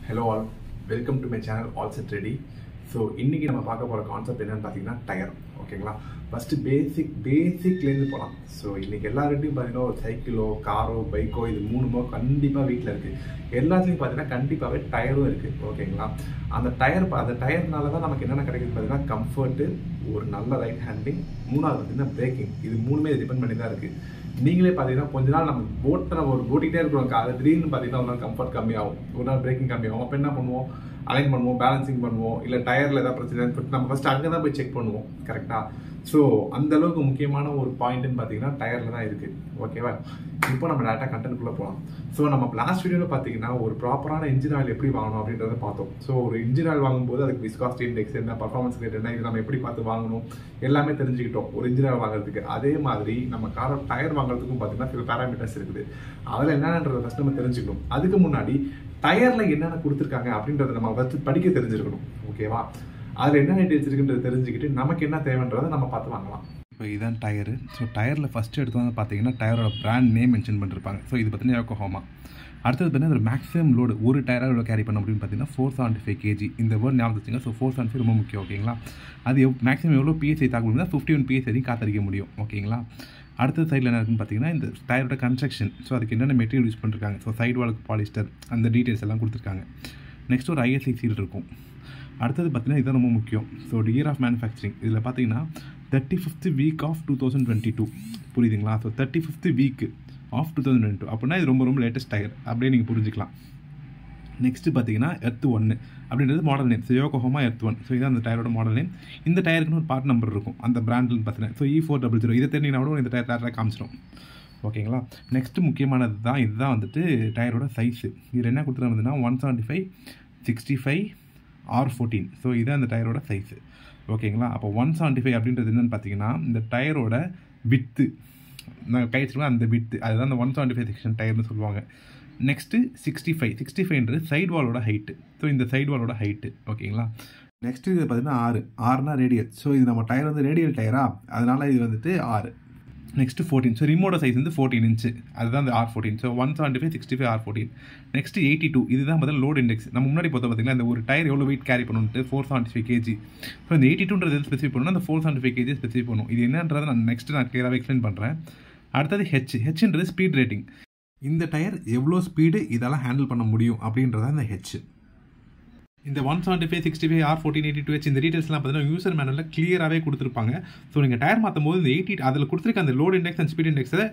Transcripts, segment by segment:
Hello all, welcome to my channel All Set Ready. So இன்னைக்கு நம்ம பார்க்க போற கான்செப்ட் என்னன்னு பாத்தீங்கன்னா டயர். ஓகேங்களா? ஃபர்ஸ்ட் பேசிக்ல இருந்து போலாம். சோ இன்னைக்கு எல்லார்கிட்டயும் பாத்தீங்கன்னா ஒரு சைக்கிளோ, காரோ, பைக்கோ இது மூணுமோ கண்டிப்பா வீட்ல இருக்கு. எல்லாத்துலயும் பாத்தீங்கன்னா கண்டிப்பாவே டயரும் இருக்கு. ஓகேங்களா? அந்த டயர்னால தான் நமக்கு என்னென்ன கிடைக்குது பாத்தீங்கன்னா கம்ஃபர்ட், ஒரு நல்ல ரைட் ஹேண்டிங், மூணாவது பாத்தீங்கன்னா பிரேக்கிங். இது மூணுமே டிபெண்ட் பண்ணி தான் இருக்கு. நீங்களே பார்த்தீங்கன்னா கொஞ்ச நாள் நம்ம ஓட்டிகிட்டே இருக்கிறோம் கார் திடீர்னு பார்த்தீங்கன்னா ஒரு நாள் கம்ஃபர்ட் கம்மியாகும், ஒரு நாள் பிரேக்கிங் கம்மியாகும். அப்போ என்ன பண்ணுவோம், அலைன் பண்ணுவோம், பேலன்சிங் பண்ணுவோம், இல்லை டயரில் ஏதாவது பிரச்சனை நம்ம ஃபஸ்ட்டு அங்கே தான் போய் செக் பண்ணுவோம். கரெக்டாக? ஸோ அந்த அளவுக்கு முக்கியமான ஒரு பாயிண்ட்னு பார்த்தீங்கன்னா டயரில் தான் இருக்குது. ஓகேவா? இப்போ நம்ம டேரெக்டாக கண்டென்ட்குள்ளே போகலாம். ஸோ நம்ம லாஸ்ட் வீடியோவில் பார்த்தீங்கன்னா ஒரு ப்ராப்பரான இன்ஜின் ஆயில் எப்படி வாங்கணும் அப்படின்றத பார்த்தோம். ஸோ ஒரு இன்ஜின் ஆயில் வாங்கும்போது அதுக்கு விஸ்காசிட்டி இண்டெக்ஸ் என்ன, பர்ஃபார்மன்ஸ் ரேட் என்ன, இது நம்ம எப்படி பார்த்து வாங்கணும் எல்லாமே தெரிஞ்சுக்கிட்டோம் ஒரு இன்ஜின் ஆயில் வாங்குறதுக்கு. அதே மாதிரி நம்ம காரை டயர் வாங்குறதுக்கும் பார்த்தீங்கன்னா சில பேராமீட்டர்ஸ் இருக்குது. அதில் என்னன்றதை ஃபஸ்ட் நம்ம தெரிஞ்சுக்கணும். அதுக்கு முன்னாடி டயரில் என்னென்ன கொடுத்துருக்காங்க அப்படின்றத நம்ம ஃபஸ்ட்டு படிக்க தெரிஞ்சிருக்கணும். ஓகேவா? அதில் என்ன டீட்டெயில்ஸ் இருக்குன்றது தெரிஞ்சுக்கிட்டு நமக்கு என்ன தேவைன்றதை நம்ம பார்த்து வாங்கலாம். இப்போ இதுதான் டயரு. ஸோ டயரில் ஃபஸ்ட்டு எடுத்து வந்து பார்த்தீங்கன்னா டயரோட பிராண்ட் நேம் மென்ஷன் பண்ணிருப்பாங்க. ஸோ இது பார்த்தீங்கன்னா yokohama. அடுத்தது பார்த்தீங்கன்னா ஒரு மேக்ஸிமம் லோடு ஒரு டயராக எவ்வளோ கேரி பண்ண அப்படின்னு பார்த்தீங்கன்னா 475 kg. இந்த வேர்ட் ஞாபகம் வச்சுங்க. ஸோ 475 ரொம்ப முக்கியம். ஓகேங்களா? அது மேக்ஸிமம் எவ்வளோ PSI தாக்க முடியும்னா 51 PSI வரைக்கும் காத்தடிக்க முடியும். ஓகேங்களா? அடுத்த சைடில் என்ன இருக்குன்னு பார்த்தீங்கன்னா இந்த டயரோட கன்ஸ்ட்ரக்ஷன். ஸோ அதுக்கு என்னென்ன மெட்டீரியல் யூஸ் பண்ணிருக்காங்க, ஸோ சைடு வாலுக்கு பாலிஸ்டர், அந்த டீட்டெயில்ஸ் எல்லாம் கொடுத்துருக்காங்க. நெக்ஸ்ட் ஒரு ISI சீல் இருக்கும். அடுத்தது பார்த்தீங்கன்னா இதுதான் ரொம்ப முக்கியம். So year of manufacturing. இதில் பார்த்தீங்கன்னா 35th week of 2022. புரியுதுங்களா? ஸோ 35th week of 2022 அப்படின்னா இது ரொம்ப லேட்டஸ்ட் டயர் அப்படியே நீங்கள் புரிஞ்சுக்கலாம். நெக்ஸ்ட்டு பார்த்தீங்கன்னா எர்த் 1 அப்படின்றது model name. So yokohama earth 1. So இதுதான் அந்த டயரோட மாடல் நேம். இந்த டயருக்குன்னு ஒரு பார்ட் நம்பர் இருக்கும் அந்த பிராண்டில் பார்த்தீங்கன்னா. ஸோ E400 இதை தெரிஞ்சிங்கன்னா கூட இந்த டயர் காமிச்சிடும். ஓகேங்களா? நெக்ஸ்ட்டு முக்கியமானது தான் இதுதான் வந்துட்டு டயரோட சைஸு. இதில் என்ன கொடுத்துருந்ததுன்னா 175, 65, R14. ஸோ இதுதான் அந்த டயரோட சைஸு. ஓகேங்களா? அப்போ 175 அப்படின்றது என்னென்னு பார்த்தீங்கன்னா இந்த டயரோட வித்து, நான் கைச்சிருக்கேன் அந்த வித்து, அதுதான் அந்த 175 செக்ஷன் டயர்னு சொல்லுவாங்க. நெக்ஸ்ட்டு 65ன்றது சைடு வாலோட ஹைட்டு. ஸோ இந்த சைடு வாலோட ஹைட்டு. ஓகேங்களா? நெக்ஸ்ட்டு இது பார்த்தீங்கன்னா ஆறுனா ரேடியல். ஸோ இது நம்ம டயர் வந்து ரேடியல் டயரா, அதனால் இது வந்துட்டு 6. நெக்ஸ்ட்டு 14. ஸோ ரிமோட சைஸ் வந்து 14 இன்ச்சு, அதுதான் அந்த R14. So 175, 65, R14. நெக்ஸ்ட்டு 82. இதுதான் பார்த்தா லோட் இண்டெக்ஸ். நம்ம முன்னாடி பார்த்தோம் பார்த்தீங்களா இந்த ஒரு டயர் எவ்வளோ வெயிட் கேரி பண்ணுன்ட்டு 475 kg. ஸோ இந்த 82ன்றது ஸ்பெசிஃபை பண்ணணும், அந்த 475 kg ஸ்பெசிஃபை பண்ணும். இது என்னன்றதை நான் கிளியராகவே எக்ஸ்பிளைன் பண்ணுறேன். அடுத்தது ஹெச்ன்றது ஸ்பீட் ரேட்டிங். இந்த டயர் எவ்வளோ ஸ்பீடு இதெல்லாம் ஹேண்டில் பண்ண முடியும் அப்படின்றதான் இந்த ஹெச். இந்த 175, 65, R14, 82H இந்த டீட்டெயில்ஸ்லாம் பார்த்தீங்கன்னா யூசர் மேனுவலில் கிளியராகவே கொடுத்துருப்பாங்க. ஸோ நீங்கள் டயர் மாற்றும் போது இந்த 80 அதில் கொடுத்துருக்க அந்த லோட் இண்டெக்ஸ் அண்ட் ஸ்பீட் இண்டெக்ஸை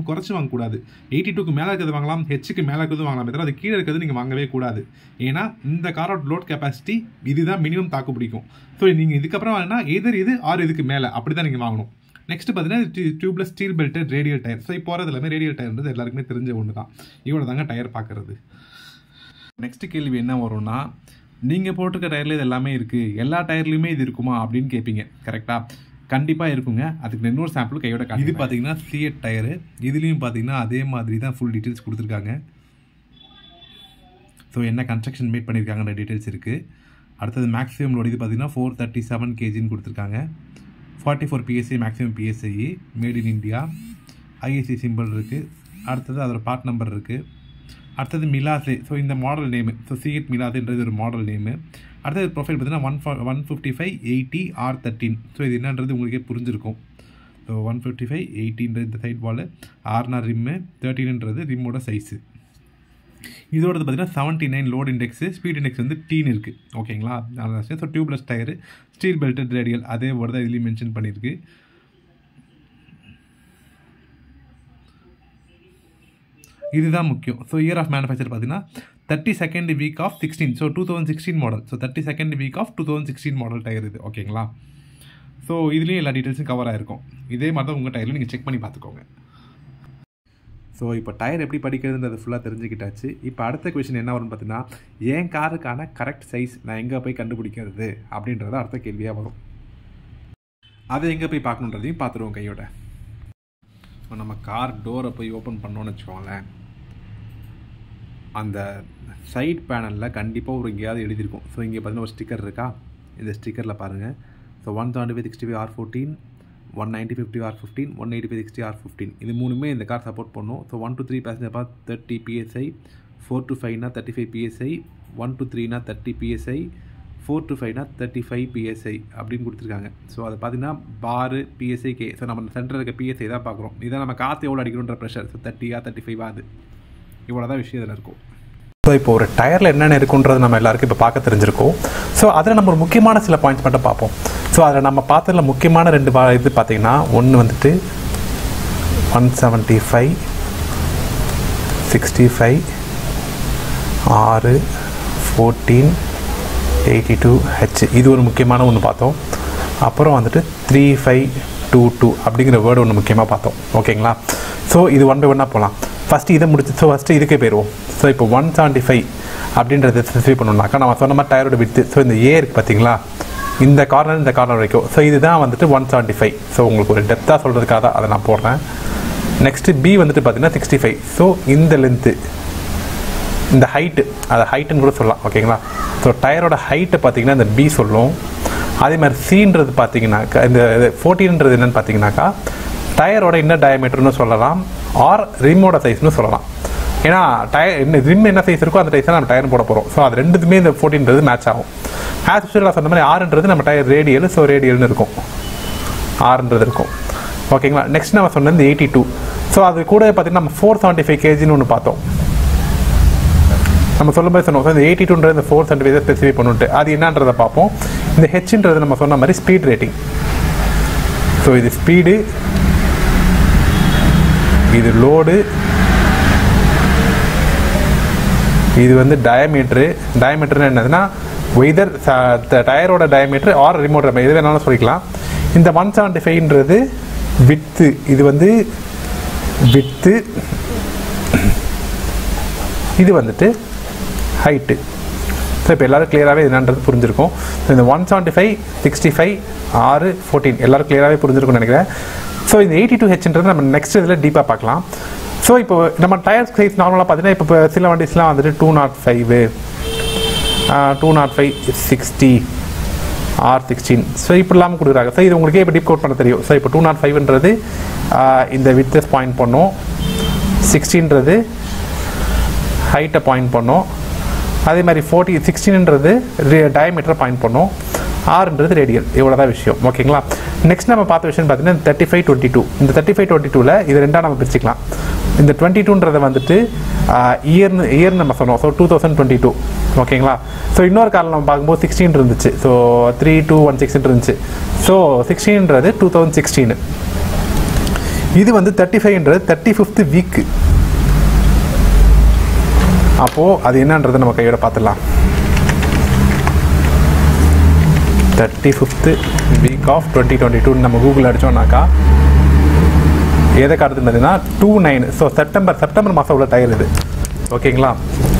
குறைச்சி வாங்கக்கூடாது. 82க்கு மேலே இருக்கிறது வாங்கலாம், ஹெச்சுக்கு மேலே இருக்கிறது வாங்கலாம், தவிர அது கீழே இருக்கிறது நீங்கள் வாங்கவே கூடாது. ஏன்னா இந்த காரோட லோட் கெப்பாசிட்டி இதுதான் மினிமம் தாக்கு பிடிக்கும். ஸோ நீங்கள் இதுக்கப்புறம் வாங்கினா இது ஆறு இதுக்கு மேலே அப்படி தான் நீங்கள் வாங்கணும். நெக்ஸ்ட் பார்த்தீங்கன்னா tubeless steel belted radial tyre. So இப்போ வரது எல்லாமே ரேடியல் டயர்ன்றது எல்லாருக்குமே தெரிஞ்ச ஒன்று தான். இவ்வளோ தாங்க டயர் பார்க்குறது. நெக்ஸ்ட் கேள்வி என்ன வரும்னா, நீங்கள் போட்டிருக்க டயரில் இது எல்லாமே இருக்குது, எல்லா டயர்லையுமே இது இருக்குமா அப்படின்னு கேட்பீங்க. கரெக்டாக? கண்டிப்பாக இருக்குங்க. அதுக்கு இன்னொரு சாம்பிள் கையோட இது பார்த்தீங்கன்னா சிஎட் டயரு. இதுலேயும் பார்த்தீங்கன்னா அதே மாதிரி தான் ஃபுல் டீட்டெயில்ஸ் கொடுத்துருக்காங்க. ஸோ என்ன கன்ஸ்ட்ரக்ஷன் மேட் பண்ணியிருக்காங்கன்ற டீட்டெயில்ஸ் இருக்குது. அடுத்தது மேக்ஸிமம் லோடு இது பார்த்தீங்கன்னா 437 kgன்னு கொடுத்துருக்காங்க. 44 PSI maximum PSI, made in India, ISI simple இருக்குது. அடுத்தது அதோட பார்ட் நம்பர் இருக்குது. அடுத்தது மிலாசே. ஸோ இந்த மாடல் நேமு. ஸோ சிஎட் மிலாசேன்றது ஒரு மாடல் நேமு. அடுத்தது ப்ரொஃபைல் பார்த்தீங்கன்னா 155, 80, R13. ஸோ இது என்னன்றது உங்களுக்கே புரிஞ்சிருக்கும். ஸோ 155, 80ன்றது இந்த சைட் வால், ஆர்னா ரிம்மு, 13ன்றது ரிம்மோட சைஸு. இதோடது பார்த்தீங்கன்னா 79 லோட் இண்டெக்ஸு, ஸ்பீட் இண்டெக்ஸ் வந்து டீன் இருக்குது. ஓகேங்களா? So tubeless tyre, steel belted radial, அதே வேர்டு தான் இதுலேயும் மென்ஷன் பண்ணியிருக்கு. இதுதான் முக்கியம். ஸோ இயர் ஆஃப் மேனுஃபேக்சர் பார்த்தீங்கன்னா 32nd week of 16. So 2016 model. So 32nd week of 2016 model tyre இது. ஓகேங்களா? ஸோ இதுலேயும் எல்லா டீட்டெயில்ஸும் கவர் ஆகிருக்கும். இதே மாதிரி தான் உங்கள் டயரில் நீங்கள் செக் பண்ணி பார்த்துக்கோங்க. ஸோ இப்போ டயர் எப்படி படிக்கிறதுன்றது ஃபுல்லாக தெரிஞ்சுக்கிட்டாச்சு. இப்போ அடுத்த கொஷின் என்ன வரும்னு பார்த்தீங்கன்னா, என் காருக்கான கரெக்ட் சைஸ் நான் எங்கே போய் கண்டுபிடிக்கிறது அப்படின்றத அடுத்த கேள்வியாக வரும். அதை எங்கே போய் பார்க்கணுன்றதையும் பார்த்துருவோம் கையோட. இப்போ நம்ம கார் டோரை போய் ஓப்பன் பண்ணோன்னு வச்சுக்கோங்களேன், அந்த சைட் பேனலில் கண்டிப்பாக ஒரு எங்கேயாவது எழுதியிருக்கும். ஸோ இங்கே பார்த்தீங்கன்னா ஒரு ஸ்டிக்கர் இருக்கா, இந்த ஸ்டிக்கரில் பாருங்கள். ஸோ 175, 65, R14, 190, 50, R15, 185, 60, R15 இது மூணுமே இந்த கார் சப்போர்ட் பண்ணும். ஸோ 1 to 3 பேசஞ்சர் பார்த்து 30 PSI, 4 to 5 35 psi, 1 to 3 30 psi, 4 to 5 35 psi அப்படின்னு கொடுத்துருக்காங்க. ஸோ அதை பார்த்தீங்கன்னா பாரு பிஎஸ்ஐ கே. ஸோ நம்ம சென்டரில் இருக்க பிஎஸ்ஐ தான் பார்க்குறோம். இதான் நம்ம காற்று எவ்வளோ அடிக்கணுன்ற ப்ரெஷர். ஸோ 30 35 அது இவ்வளோ தான் விஷயம் இதில் இருக்கும். ஸோ இப்போ ஒரு டயரில் என்னென்ன இருக்குன்றது நம்ம எல்லாருக்கும் இப்போ பார்க்க தெரிஞ்சிருக்கோம். ஸோ அதில் நம்ம ஒரு முக்கியமான சில பாயிண்ட்ஸ் மட்டும் பார்ப்போம். ஸோ அதில் நம்ம பார்த்ததில் முக்கியமான 2 இது பார்த்தீங்கன்னா, ஒன்று வந்துட்டு 175 65 6 14 82 H, இது ஒரு முக்கியமான ஒன்று பார்த்தோம். அப்புறம் வந்துட்டு 3522 அப்படிங்கிற வேர்டு ஒன்று முக்கியமாக பார்த்தோம். ஓகேங்களா? ஸோ இது 1 by 1 போகலாம். ஃபஸ்ட்டு இதை முடிச்சு, ஸோ ஃபஸ்ட்டு இதுக்கே போயிடுவோம். ஸோ இப்போ 175 அப்படின்றத ஸ்பெசிஃபை பண்ணணும்னாக்கா நம்ம சொன்ன மாதிரி டயரோட வித்து, ஸோ இந்த ஏ இருக்குது பார்த்தீங்களா, இந்த கார்னர் வரைக்கும். ஸோ இதுதான் வந்துட்டு 175. ஸோ உங்களுக்கு ஒரு டெப்த்தாக சொல்கிறதுக்காக தான் அதை நான் போடுறேன். நெக்ஸ்ட்டு பி வந்துட்டு பார்த்தீங்கன்னா 65. ஸோ இந்த லென்த்து, இந்த ஹைட்டு, அதை ஹைட்டுன்னு கூட சொல்லலாம். ஓகேங்களா? ஸோ டயரோட ஹைட்டை பார்த்தீங்கன்னா இந்த பி சொல்லும். அதே மாதிரி சின்றது பார்த்தீங்கன்னாக்கா, இந்த 14ன்றது என்னென்னு பார்த்தீங்கன்னாக்கா டயரோட இன்னர் டயமீட்டர்னு சொல்லலாம், ஆர் ரிம்மோட சைஸ்னு சொல்லலாம். ஏன்னா ரிம் என்ன சைஸ் இருக்கோ அந்த சைஸை நம்ம டயர் போட போகிறோம். ஸோ அது ரெண்டுத்துமே இந்த 14ன்றது மேட்ச் ஆகும். ஆஸ் யூஷுவலாக சொன்ன மாதிரி ஆறுன்றது நம்ம டயர் ரேடியல், ஸோ ரேடியல்னு இருக்கும், ஆறுன்றது இருக்கும். ஓகேங்களா? நெக்ஸ்ட் நம்ம சொன்னது இந்த 82. ஸோ அது கூட பார்த்தீங்கன்னா நம்ம 475 kgன்னு ஒன்று பார்த்தோம். நம்ம சொல்லும் போது சொன்னோம். ஸோ இந்த 82ன்றது இந்த 475 ஸ்பெசிஃபை பண்ணிட்டு அது என்னன்றதை பார்ப்போம். இந்த ஹெச்ன்றது நம்ம சொன்ன மாதிரி ஸ்பீட் ரேட்டிங். ஸோ இது ஸ்பீடு, இது லோடு, இது வந்து டயமீட்டர்னு என்னதுன்னா வெதர் டயரோட டயமீட்டர் ஆர் ரிமோட் எது வேணாலும் சொல்லிக்கலாம். இந்த 175ன்றது வித்து, இது வந்து வித்து, இது வந்துட்டு ஹைட்டு. ஸோ இப்போ எல்லோரும் கிளியராகவே என்னன்றது புரிஞ்சிருக்கும். ஸோ இந்த 175 65 6 14 எல்லோரும் கிளியராகவே புரிஞ்சிருக்கும்னு நினைக்கிறேன். ஸோ இந்த 82Hன்றது நம்ம நெக்ஸ்ட் இதில் டீப்பாக பார்க்கலாம். ஸோ இப்போ நம்ம டயர் சைஸ் நார்மலாக பார்த்தீங்கன்னா இப்போ சில வண்டிஸ்லாம் வந்துட்டு 205 205 60 R16 ஸோ இப்படி இல்லாமல் கொடுக்குறாங்க. ஸோ இது உங்களுக்கே இப்போ டீப் கோட் பண்ண தெரியும். ஸோ இப்போ 205ன்றது இந்த வித்தஸ் பாயிண்ட் பண்ணோம், 60ன்றது ஹைட்டை பாயிண்ட் பண்ணோம், அதே மாதிரி 16ன்றது டயமீட்டரை பாயிண்ட் பண்ணோம், ஆறுன்றது ரேடியல். இவ்வளோ தான் விஷயம். ஓகேங்களா? நெக்ஸ்ட் நம்ம பார்த்த விஷயம் பார்த்தீங்கன்னா 3522. இந்த 3522ல் இது ரெண்டாக நம்ம பிரிச்சுக்கலாம். இந்த 22ன்றதை வந்துட்டு இயர்னு நம்ம சொன்னோம். ஸோ 2022. ஓகேங்களா? ஸோ இன்னொரு காலம் நம்ம பார்க்கும்போது 16 இருந்துச்சு. ஸோ 3216 இருந்துச்சு. ஸோ 16ன்றது 2016. இது வந்து 35ன்றது 35th வீக்கு. அப்போது அது என்னன்றதை நம்ம கையோட பார்த்துடலாம். 35th week of 2022 நம்ம கூகுள் அடித்தோம்னாக்கா எதை காட்டுதுன்னு பார்த்தீங்கன்னா 29. ஸோ செப்டம்பர் மாதம் உள்ள டயர் இது. ஓகேங்களா?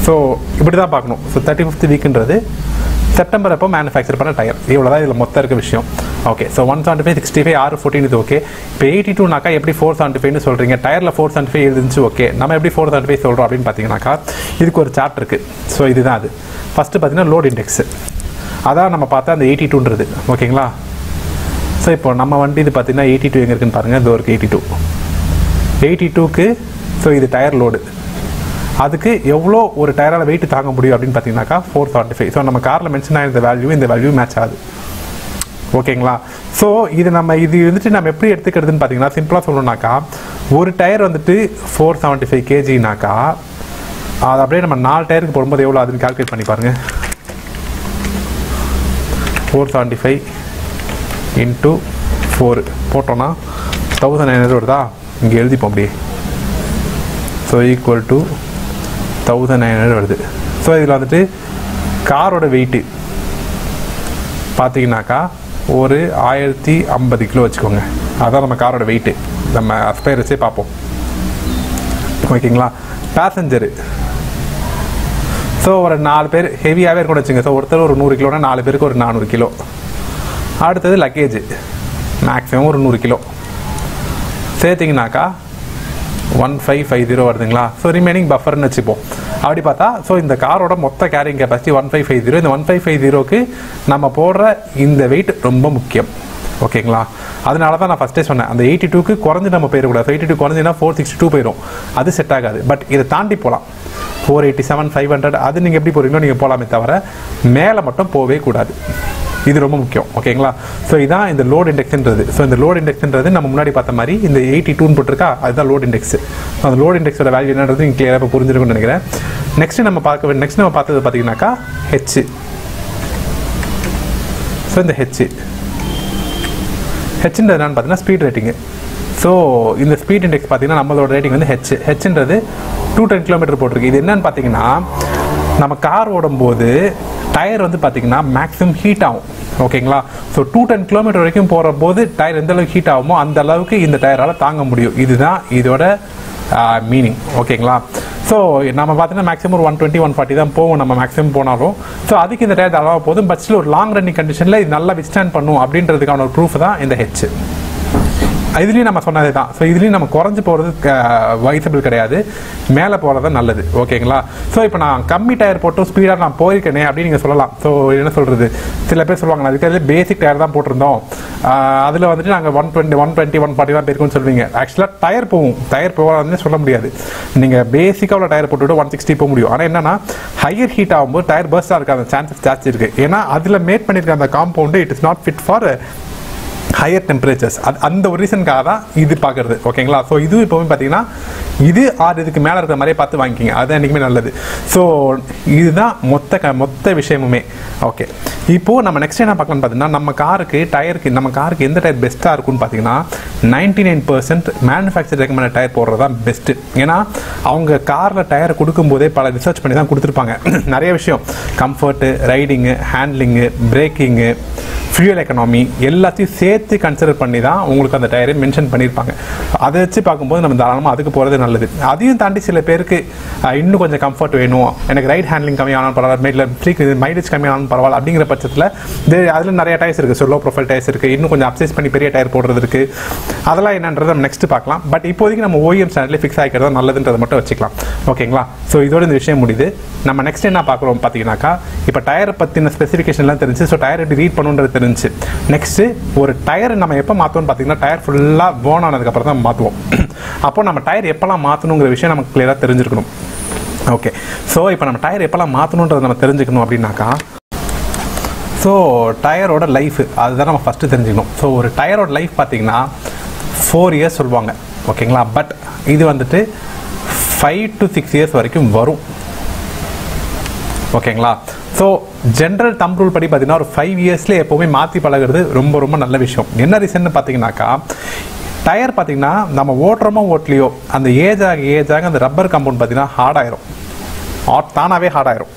ஸோ இப்படி தான் பார்க்கணும். ஸோ 35th வீக்குன்றது செப்டம்பர் அப்போ மேனுஃபேக்சர் பண்ண டயர். இவ்வளோ தான் இதில் மொத்தம் இருக்க விஷயம். ஓகே. ஸோ 175 65 6 14 இது ஓகே. இப்போ 82னாக்கா எப்படி 475ன்னு சொல்கிறீங்க? டயரில் 475 இருந்துச்சு. ஓகே, நம்ம எப்படி 475 சொல்கிறோம் அப்படின்னு பார்த்தீங்கன்னாக்கா இதுக்கு ஒரு சார்ட் இருக்குது. ஸோ இதுதான் அது. ஃபஸ்ட்டு பார்த்தீங்கன்னா லோட் இண்டெக்ஸு, அதான் நம்ம பார்த்தா அந்த 82ன்றது. ஓகேங்களா? ஸோ இப்போ நம்ம வண்டி இது பார்த்தீங்கன்னா 82 எங்கே இருக்குன்னு பாருங்கள். இதோ இருக்குது 82க்கு. ஸோ இது டயர் லோடு, அதுக்கு எவ்வளோ ஒரு டயரால் வெயிட் தாங்க முடியும் அப்படின்னு பார்த்தீங்கன்னாக்கா 475. ஸோ நம்ம காரில் மென்ஷன் ஆகிருந்த இந்த வேல்யூ மேட்ச் ஆகுது. ஓகேங்களா? ஸோ இது வந்துட்டு நம்ம எப்படி எடுத்துக்கிறதுன்னு பார்த்தீங்கன்னா சிம்பிளாக சொல்லணும்னாக்கா ஒரு டயர் வந்துட்டு 475 kgனாக்கா அது அப்படியே நம்ம 4 டயருக்கு போடும்போது எவ்வளோ அதுன்னு கால்குலேட் பண்ணி பாருங்கள். 475 × 4 போட்டோன்னா 1900 வருதா? இங்கே எழுதிப்போம் அப்படியே. ஸோ ஈக்குவல் டு 1900 வருது. ஸோ இதில் வந்துட்டு காரோட வெயிட்டு பார்த்தீங்கன்னாக்கா ஒரு 1050 கிலோ வச்சுக்கோங்க. அதான் நம்ம காரோட வெயிட்டு. நம்ம அஸ்பயர் வச்சே பார்ப்போம். ஓகேங்களா? பேசஞ்சரு ஸோ ஒரு 4 பேர் ஹெவியாகவே இருக்கணும் வச்சுங்க. ஸோ ஒருத்தர் ஒரு 100 கிலோனா 4 பேருக்கு ஒரு 400 கிலோ. அடுத்தது லக்கேஜ் மேக்ஸிமம் ஒரு 100 கிலோ சேர்த்திங்கனாக்கா 1550 வருதுங்களா? ஸோ ரிமைனிங் பஃபர்னு வச்சுப்போம். அப்படி பார்த்தா ஸோ இந்த காரோட மொத்த கேரிங் கெப்பாசிட்டி 1550. இந்த 1550க்கு நம்ம போடுற இந்த வெயிட் ரொம்ப முக்கியம். ஓகேங்களா. அதனால தான் நான் ஃபஸ்ட்டே சொன்னேன், அந்த 82க்கு குறைஞ்சி நம்ம போயிடக்கூடாது. 82 குறைஞ்சினா 462 போயிடும், அது செட் ஆகாது. பட் இதை தாண்டி போகலாம், 487 500 அது நீங்கள் எப்படி போகிறீங்களோ நீங்கள் போகலாமே தவிர மேலே மட்டும் போகவே கூடாது. இது ரொம்ப முக்கியம். ஓகேங்களா. ஸோ இதான் இந்த லோட் இண்டெக்ஸ்ன்றது. ஸோ இந்த லோட் இண்டெக்ஸ்ன்றது நம்ம முன்னாடி பார்த்த மாதிரி இந்த 82ன்னு போட்டிருக்கா, அதுதான் லோட் இண்டெக்ஸ். அந்த லோட் இண்டெக்ஸோட வேல்யூ என்னன்றது நீங்கள் கிளியராக இப்போ புரிஞ்சிருக்கும்னு நினைக்கிறேன். நெக்ஸ்ட் நம்ம பார்த்தது பார்த்தீங்கன்னாக்கா ஹெச். ஸோ இந்த ஹெச்ன்றது என்னன்னு பார்த்தீங்கன்னா ஸ்பீட் ரேட்டிங்கு. ஸோ இந்த ஸ்பீட் இண்டெக்ஸ் பார்த்தீங்கன்னா நம்மளோட ரேட்டிங் வந்து ஹெச்ன்றது 210 km போட்டிருக்கு. இது என்னன்னு பார்த்தீங்கன்னா நம்ம கார் ஓடும்போது டயர் வந்து பார்த்தீங்கன்னா மேக்ஸிமம் ஹீட் ஆகும். ஓகேங்களா. ஸோ 210 km வரைக்கும் போகிற போது டயர் எந்த அளவுக்கு ஹீட் ஆகுமோ அந்த அளவுக்கு இந்த டயரால் தாங்க முடியும். இதுதான் இதோட மீனிங். ஓகேங்களா. ஸோ நம்ம பார்த்தீங்கன்னா மேக்ஸிமம் ஒரு 120 140 தான் போகும் நம்ம மேக்ஸிமம் போனாலும். ஸோ அதுக்கு இந்த டயர் அளவாக போதும். பட் ஸ்டில் ஒரு லாங் ரன்னிங் கண்டிஷனில் இது நல்லா வித்ஸ்டாண்ட் பண்ணும் அப்படின்றதுக்கான ஒரு ப்ரூஃப் தான் இந்த ஹெச். இதுலேயும் நம்ம சொன்னது தான். ஸோ இதுலேயும் நம்ம குறைஞ்சி போகிறது வைசபிள் கிடையாது, மேலே போகிறது தான் நல்லது. ஓகேங்களா. ஸோ இப்போ நான் கம்மி டயர் போட்டு ஸ்பீடாக நான் போயிருக்கேனே அப்படின்னு நீங்கள் சொல்லலாம். ஸோ என்ன சொல்கிறது, சில பேர் சொல்லுவாங்க நான் அதுக்கு பேசிக் டயர் தான் போட்டிருந்தோம், அதில் வந்துட்டு நாங்கள் 120 140 தான் போயிருக்கோம்னு சொல்லுவீங்க. ஆக்சுவலாக டயர் போகாதுன்னு சொல்ல முடியாது. நீங்கள் பேசிக்காக உள்ள டயர் போட்டுவிட்டு 160 போக முடியும். ஆனால் என்னன்னா ஹையர் ஹீட் ஆகும்போது டயர் பர்ஸ்டாக இருக்க அந்த சான்சஸ் ஜாஸ்தி இருக்குது. ஏன்னா அதில் மேட் பண்ணியிருக்க அந்த compound it is not fit for higher temperatures. அந்த ஒரு ரீசனுக்காக தான் இது பார்க்குறது. ஓகேங்களா. ஸோ இது இப்போவும் பார்த்தீங்கன்னா இது இதுக்கு மேலே இருக்கிற மாதிரியே பார்த்து வாங்கிக்கிங்க, அதுதான் என்றைக்குமே நல்லது. ஸோ இதுதான் மொத்த விஷயமுமே. ஓகே. இப்போது நம்ம நெக்ஸ்ட் என்ன பார்க்கலாம்னு பார்த்தீங்கன்னா நம்ம காருக்கு எந்த டயர் பெஸ்ட்டாக இருக்குன்னு பார்த்தீங்கன்னா 99% மேனுஃபேக்சர் ரெக்கமெண்டட் டயர் போடுறது தான் பெஸ்ட்டு. ஏன்னா அவங்க காரில் டயரை கொடுக்கும்போதே பல ரிசர்ச் பண்ணி தான் கொடுத்துருப்பாங்க. நிறைய விஷயம், comfort, riding, handling, breaking, fuel economy எல்லாத்தையும் சேர்த்து கன்சிடர் பண்ணி தான் உங்களுக்கு அந்த டயரை மென்ஷன் பண்ணியிருப்பாங்க. அதை வச்சு பார்க்கும்போது நம்ம தாராளமாக அதுக்கு போகிறது நல்லது. அதையும் தாண்டி சில பேருக்கு இன்னும் கொஞ்சம் கம்ஃபர்ட் வேணும், எனக்கு ரைட் ஹேண்ட்லிங் கம்மியானாலும் பரவாயில்ல, மைலேஜ் கம்மியானாலும் பரவாயில்ல அப்படிங்கிற பட்சத்தில் அதில் நிறைய டயர்ஸ் இருக்குது. ஸோ லோ ப்ரொஃபைல் டயர்ஸ் இருக்குது, இன்னும் கொஞ்சம் அப்சைஸ் பண்ணி பெரிய டயர் போடுறது இருக்குது. அதெல்லாம் என்னன்றது நம்ம நெக்ஸ்ட் பார்க்கலாம். பட் இப்போதைக்கு நம்ம OEM சேனல்லே ஃபிக்ஸ் ஆகிக்கிறது நல்லதுன்றதை மட்டும் வச்சுக்கலாம். ஓகேங்களா. ஸோ இதோட இந்த விஷயம் முடியுது. நம்ம நெக்ஸ்ட் என்ன பார்க்குறோம் பார்த்தீங்கன்னாக்கா இப்போ டயரை பற்றின ஸ்பெசிஃபிகேஷன்லாம் தெரிஞ்சு, ஸோ டயர் எப்படி ரீட் பண்ணுன்றது தெரிஞ்சு. நெக்ஸ்ட் ஒரு டயர் நம்ம எப்போ மாற்றுவோம்னு பார்த்தீங்கன்னா டயர் ஃபுல்லாக போன் ஆனதுக்கப்புறம் தான் மாற்றுவோம். அப்போ நம்ம டயர் எப்போல்லாம் மாற்றணுங்கிற விஷயம் நமக்கு கிளியராக தெரிஞ்சிருக்கணும். ஓகே. ஸோ இப்போ நம்ம டயர் எப்போல்லாம் மாற்றணுன்றதை நம்ம தெரிஞ்சுக்கணும் அப்படின்னாக்கா ஸோ டயரோட லைஃப் அதுதான் நம்ம ஃபஸ்ட்டு தெரிஞ்சுக்கணும். ஸோ ஒரு டயரோட லைஃப் பார்த்தீங்கன்னா 4 years சொல்லுவாங்க. ஓகேங்களா. பட் இது வந்துட்டு 5 to 6 years வரைக்கும் வரும். ஓகேங்களா. ஸோ ஜென்ரல் தம் ரூல் படி பார்த்தீங்கன்னா ஒரு 5 yearsலேயே எப்போவுமே மாற்றி பழகிறது ரொம்ப ரொம்ப நல்ல விஷயம். என்ன ரீசன்னு பார்த்தீங்கன்னாக்கா டயர் பார்த்தீங்கன்னா நம்ம ஓட்டுறோமோ ஓட்டலையோ அந்த ஏஜ் ஆக அந்த ரப்பர் காம்பவுண்ட் பார்த்தீங்கன்னா ஹார்டாயிரும், தானாகவே ஹார்டாயிரும்.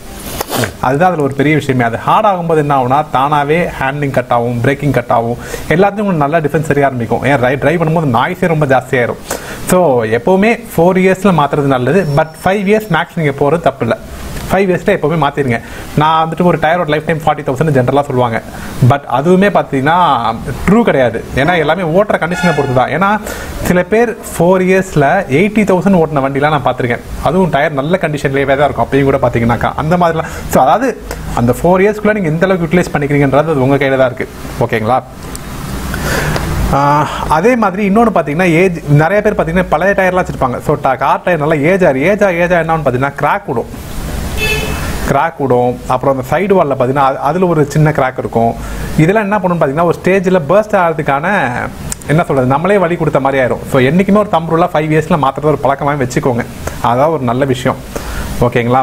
அதுதான் அதில் ஒரு பெரிய விஷயமே. அது ஹார்ட் ஆகும்போது என்ன ஆகும்னா தானாகவே ஹேண்ட்லிங் கட் ஆகும், பிரேக்கிங் கட் ஆகும், எல்லாத்தையும் உங்களுக்கு நல்லா டிஃபென்ஸ் சரியாக ஆரம்பிக்கும். ஏன் ட்ரைவ் பண்ணும்போது நாய்ஸே ரொம்ப ஜாஸ்தியாயிரும். ஸோ எப்போவுமே 4 yearsல மாற்றுறது நல்லது. பட் 5 years மேக்ஸ் நீங்கள் போகிறது தப்பு இல்லை. 5 yearsல எப்போவுமே மாற்றிடுங்க. நான் வந்துட்டு ஒரு டயரோட லைஃப் டைம் 40,000 ஜென்ரலாக சொல்லுவாங்க. பட் அதுவுமே பார்த்தீங்கன்னா ட்ரூ கிடையாது. ஏன்னா எல்லாமே ஓட்டுற கண்டிஷனை பொறுத்து தான். ஏன்னா சில பேர் 4 yearsல 80,000 ஓட்டின வண்டிலாம் நான் பார்த்துருக்கேன். அதுவும் டயர் நல்ல கண்டிஷன்லேயே தான் இருக்கும். அப்பயும் கூட பார்த்தீங்கன்னாக்கா அந்த மாதிரிலாம். ஸோ அதாவது அந்த 4 yearsக்குள்ளே நீங்கள் எந்த அளவுக்கு யூட்டிலைஸ் பண்ணிக்கிறீங்கன்றது அது உங்கள் கையில் தான் இருக்குது. ஓகேங்களா. அதே மாதிரி இன்னொன்று பார்த்தீங்கன்னா ஏஜ் நிறைய பேர் பார்த்தீங்கன்னா பழைய டயர்லாம் வச்சுருப்பாங்க. ஸோ கார் டயர் நல்லா ஏஜ் என்னன்னு பார்த்தீங்கன்னா கிராக் விடும். அப்புறம் அந்த சைடு வாலில் பார்த்தீங்கன்னா அதில் ஒரு சின்ன கிராக் இருக்கும். இதெல்லாம் என்ன பண்ணணும்னு பார்த்தீங்கன்னா ஒரு ஸ்டேஜில் பர்ஸ்ட் ஆகிறதுக்கான என்ன சொல்கிறது நம்மளே வழி கொடுத்த மாதிரி ஆயிரும். ஸோ என்றைக்குமே ஒரு தம் ரூலாக 5 yearsல மாற்றுறது ஒரு பழக்கமாக வச்சுக்கோங்க. அதான் ஒரு நல்ல விஷயம். ஓகேங்களா.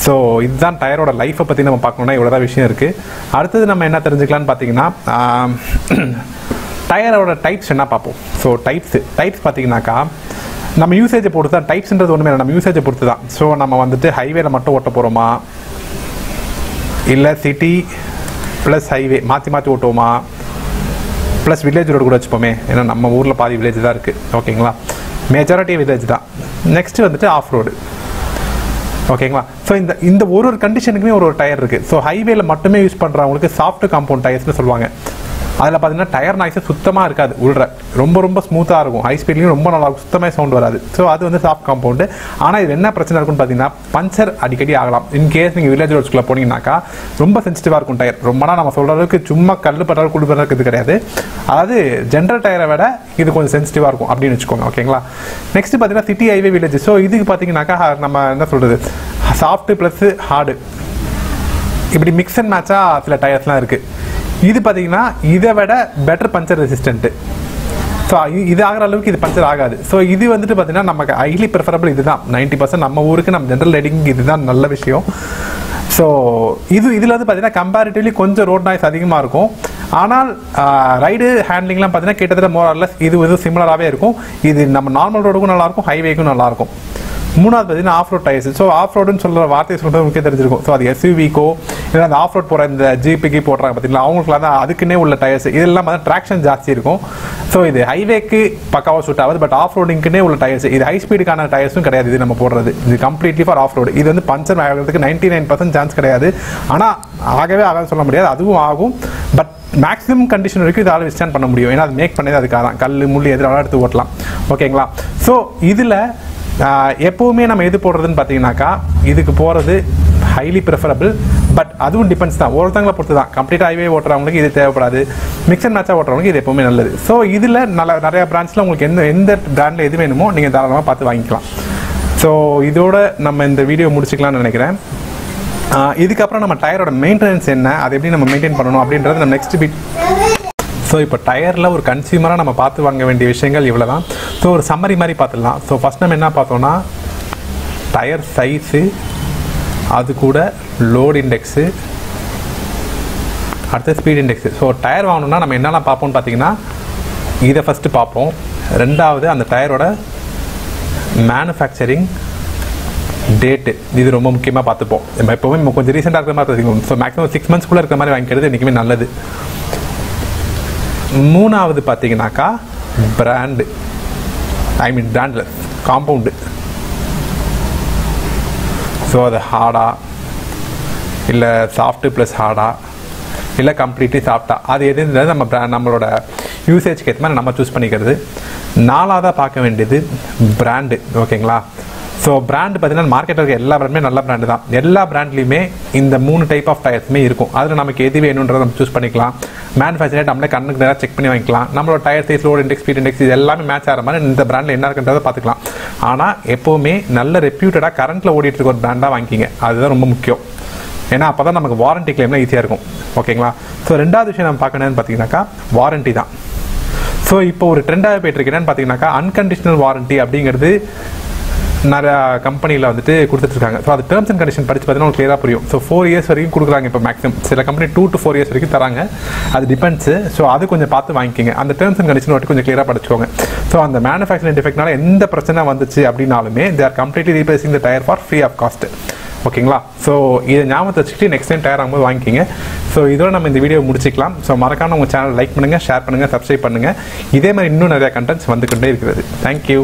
ஸோ இதுதான் டயரோட லைஃப்பை பற்றி நம்ம பார்க்கணுன்னா இவ்வளோ தான் விஷயம் இருக்குது. அடுத்தது நம்ம என்ன தெரிஞ்சுக்கலான்னு பார்த்தீங்கன்னா டயரோட டைப்ஸ் என்ன பார்ப்போம். ஸோ டைப்ஸ் பார்த்தீங்கன்னாக்கா நம்ம யூசேஜை பொறுத்து தான். டைப்ஸ்ன்றது ஒன்றுமே இல்லை, நம்ம யூசேஜை பொறுத்து தான். ஸோ நம்ம வந்துட்டு ஹைவேல மட்டும் ஓட்ட போகிறோமா இல்லை சிட்டி ப்ளஸ் ஹைவே மாற்றி ஓட்டுவோமா, ப்ளஸ் வில்லேஜ் ரோடு கூட வச்சுப்போமே. ஏன்னா நம்ம ஊரில் பாதி வில்லேஜ் தான் இருக்குது. ஓகேங்களா. மெஜாரிட்டி வில்லேஜ் தான். நெக்ஸ்ட்டு வந்துட்டு ஆஃப் ரோடு. ஓகேங்களா. ஸோ இந்த ஒரு கண்டிஷனுக்குமே ஒரு டயர் இருக்குது. ஸோ ஹைவேல மட்டுமே யூஸ் பண்ணுறவங்களுக்கு சாஃப்ட் காம்பவுண்ட் டயர்ஸ்னு சொல்லுவாங்க. அதில் பார்த்தீங்கன்னா டயர் நாய்ஸே சுத்தமாக இருக்காது, உள்ள ரொம்ப ஸ்மூத்தாக இருக்கும், ஹை ஸ்பீட்லேயும் ரொம்ப நல்லா இருக்கும், சுத்தமாக சவுண்ட் வராது. ஸோ அது வந்து சாஃப்ட் காம்பவுண்டு. ஆனால் இது என்ன பிரச்சனை இருக்குன்னு பார்த்தீங்கன்னா பஞ்சர் அடிக்கடி ஆகலாம். இன்கேஸ் நீங்கள் வில்லேஜ் ரோட்ஸ்குள்ளே போனீங்கன்னாக்கா ரொம்ப சென்சிட்டிவாக இருக்கும் டயர். ரொம்ப நாள் நம்ம சொல்கிற அளவுக்கு சும்மா கல் பட்டாலும் குடு பண்ணுறது கிடையாது. அதாவது ஜென்ரல் டயரை விட இது கொஞ்சம் சென்சிட்டிவாக இருக்கும் அப்படின்னு வச்சுக்கோங்க. ஓகேங்களா. நெக்ஸ்ட் பார்த்தீங்கன்னா சிட்டி ஹைவே வில்லேஜ். ஸோ இதுக்கு பார்த்தீங்கன்னாக்கா நம்ம என்ன சொல்கிறது, சாஃப்ட் ப்ளஸ் ஹார்டு இப்படி மிக்ஸ் அண்ட் மேட்சாக சில டயர்ஸ்லாம் இருக்குது. இது பார்த்தீங்கன்னா இதை விட பெட்டர் பஞ்சர் ரெசிஸ்டன்ட்டு. ஸோ இது ஆகிற அளவுக்கு இது பஞ்சர் ஆகாது. ஸோ இது வந்துட்டு பார்த்தீங்கன்னா நமக்கு ஹைலி ப்ரிஃபரபிள் இதுதான். 90% நம்ம ஊருக்கு நம்ம ஜென்ரல் ரைடிங் இதுதான் நல்ல விஷயம். ஸோ இதில் வந்து பார்த்தீங்கன்னா கம்பேரிட்டிவ்லி கொஞ்சம் ரோட் நாய்ஸ் அதிகமாக இருக்கும். ஆனால் ரைடு ஹேண்ட்லிங்லாம் பார்த்தீங்கன்னா கிட்டத்தட்ட மோரல்லஸ் இது சிமிலராகவே இருக்கும். இது நம்ம நார்மல் ரோடுக்கும் நல்லாயிருக்கும், ஹைவேக்கும் நல்லாயிருக்கும். மூணாவது பார்த்தீங்கன்னா off road tyres. So off ரோடுன்னு சொல்கிற வார்த்தையை சொல்கிறது உங்களுக்கு தெரிஞ்சிருக்கும். ஸோ அது எஸ்யூவிக்கோ இல்லை அந்த ஆஃப் ரோட் போகிற இந்த ஜிபிக்கு போடுறாங்க பார்த்தீங்களா, அவங்களுக்குலாம் தான் அதுக்குன்னே உள்ள டயர்ஸ். இதெல்லாம் பார்த்தா ட்ராக்ஷன் ஜாஸ்தி இருக்கும். ஸோ இது ஹைவேக்கு பக்காவாக சூட் ஆகுது. பட் ஆஃப் ரோடிங்குன்னே உள்ள டயர்ஸ். இது ஹை ஸ்பீடுக்கான டயர்ஸும் கிடையாது. இது நம்ம போடுறது இது கம்ப்ளீட்லி ஃபார் ஆஃப் ரோடு. இது வந்து பஞ்சர் ஆகிறதுக்கு 99% சான்ஸ் கிடையாது. ஆனால் ஆகவே ஆகாது சொல்ல முடியாது, அதுவும் ஆகும். பட் மேக்ஸிமம் கண்டிஷன் வரைக்கும் இதால் விஸ்டாண்ட் பண்ண முடியும். ஏன்னா அது மேக் பண்ணது அதுக்காக தான். கல் முள்ளி எதிராக எடுத்து ஓட்டலாம். ஓகேங்களா. ஸோ இதில் எப்போவுமே நம்ம எது போடுறதுன்னு பார்த்தீங்கன்னாக்கா இதுக்கு போகிறது ஹைலி ப்ரிஃபரபிள். பட் அதுவும் டிபெண்ட்ஸ் தான், ஒருத்தங்களை பொறுத்து தான். கம்ப்ளீட்டாக ஹைவே ஓட்டுறவங்களுக்கு இது தேவைப்படாது, மிக்ஸ் அண்ட் மேட்சாக ஓட்டுறவங்களுக்கு இது எப்போவுமே நல்லது. ஸோ இதில் நிறையா பிரான்ச்சில் உங்களுக்கு எந்த பிராண்டில் எது வேணுமோ நீங்கள் தாராளமாக பார்த்து வாங்கிக்கலாம். ஸோ இதோட நம்ம இந்த வீடியோ முடிச்சுக்கலாம்னு நினைக்கிறேன். இதுக்கப்புறம் நம்ம டயரோட மெயின்டெனன்ஸ் என்ன, அதை எப்படி நம்ம மெயின்டைன் பண்ணணும் அப்படின்றது நம்ம நெக்ஸ்ட் வீக். ஸோ இப்போ டயரில் ஒரு கன்சியூமராக நம்ம பார்த்து வாங்க வேண்டிய விஷயங்கள் இவ்வளோ தான். ஸோ ஒரு சம்மரி மாதிரி பார்த்துடலாம். ஸோ ஃபஸ்ட் நம்ம என்ன பார்த்தோன்னா டயர் சைஸு, அது கூட லோட் இண்டெக்ஸு, அடுத்த ஸ்பீட் இண்டெக்ஸு. ஸோ டயர் வாங்கணுன்னா நம்ம என்னெல்லாம் பார்ப்போம்னு பார்த்தீங்கன்னா இதை ஃபஸ்ட்டு பார்ப்போம். ரெண்டாவது அந்த டயரோட மேனுஃபேக்சரிங் டேட்டு, இது ரொம்ப முக்கியமாக பார்த்துப்போம். நம்ம எப்போவுமே கொஞ்சம் ரீசெண்டாக இருக்கிற மாதிரி பார்த்துக்கணும். ஸோ மேக்ஸிமம் 6 monthsக்குள்ளே இருக்கிற மாதிரி வாங்கிக்கிறது என்றைக்குமே நல்லது. மூணாவது பார்த்தீங்கன்னாக்கா பிராண்டு, பிராண்டில் காம்பவுண்டு. ஸோ அது ஹார்டா இல்லை சாஃப்ட்டு ப்ளஸ் ஹார்டா இல்லை கம்ப்ளீட்லி சாஃப்டா, அது எதுன்றது நம்மளோட யூசேஜ்க்கு ஏற்ற மாதிரி நம்ம சூஸ் பண்ணிக்கிறது. நாலாவதாக பார்க்க வேண்டியது பிராண்டு. ஓகேங்களா. ஸோ பிராண்டு பார்த்தீங்கன்னா மார்க்கெட்டில் இருக்க எல்லா பிராண்டுமே நல்ல பிராண்டு தான். எல்லா பிராண்ட்லையுமே இந்த 3 டைப் ஆஃப் டயர்ஸுமே இருக்கும். அதில் நமக்கு எது வேணுன்றதை நம்ம சூஸ் பண்ணிக்கலாம். மேனுஃபேக்சரேட் நம்மளே கண்ணுக்கு நேராக செக் பண்ணி வாங்கிக்கலாம். நம்மளோட tyre size, load index, speed index இது எல்லாமே மேட்ச் ஆகிற மாதிரி இந்த பிராண்டில் என்ன இருக்குன்றதை பார்த்துக்கலாம். ஆனால் எப்போவுமே நல்ல ரெப்யூட்டடாக கரண்ட்டில் ஓடிட்டு இருக்க ஒரு பிராண்டாக வாங்கிக்கிங்க. அதுதான் ரொம்ப முக்கியம். ஏன்னா அப்போ தான் நமக்கு வாரண்ட்டி கிளைம்லாம் ஈஸியாக இருக்கும். ஓகேங்களா. ஸோ ரெண்டாவது விஷயம் நம்ம பார்க்கணுன்னு பார்த்தீங்கன்னாக்கா வாரண்ட்டி தான். ஸோ இப்போ ஒரு ட்ரெண்டாக போய்ட்டு இருக்கு என்னன்னு பார்த்தீங்கன்னாக்கா அன்கண்டிஷனல் வாரண்ட்டி அப்படிங்கிறது நிறையா கம்பெனியில் வந்துட்டு கொடுத்துட்ருக்காங்க. ஸோ அது டேர்ம்ஸ் அண்ட் கண்டிஷன் படித்து பார்த்தீங்கன்னா உங்களுக்கு கிளியராக புரியும். ஸோ 4 years வரைக்கும் கொடுக்குறாங்க இப்போ மேக்ஸிமம். சில கம்பெனி 2 to 4 years வரைக்கும் தராங்க, அது டிபெண்ட்ஸு. ஸோ அது கொஞ்சம் பார்த்து வாங்கிக்கிங்க. அந்த டேர்ம்ஸ் அண்ட் கண்டிஷன் மட்டும் கொஞ்சம் கிளியராக படிச்சுக்கோங்க. ஸோ அந்த மேனுஃபேக்சரிங் டிஃபெக்ட்னால எந்த பிரச்சனை வந்துச்சு அப்படின்னாலுமே they are completely replacing the tyre for free of cost. ஓகேங்களா. ஸோ இதை ஞாபகத்தை வச்சுக்கிட்டு நெக்ஸ்ட் டைம் டயர் ஆகும்போது வாங்கிக்கிங்க. ஸோ இதோட நம்ம இந்த வீடியோ முடிச்சிக்கலாம். ஸோ மறக்காம உங்கள் சேனல் லைக் பண்ணுங்கள், ஷேர் பண்ணுங்கள், சப்ஸ்கிரைப் பண்ணுங்கள். இதே மாதிரி இன்னும் நிறையா கண்டென்ட்ஸ் வந்துக்கிட்டே இருக்கிறது. தேங்க்யூ.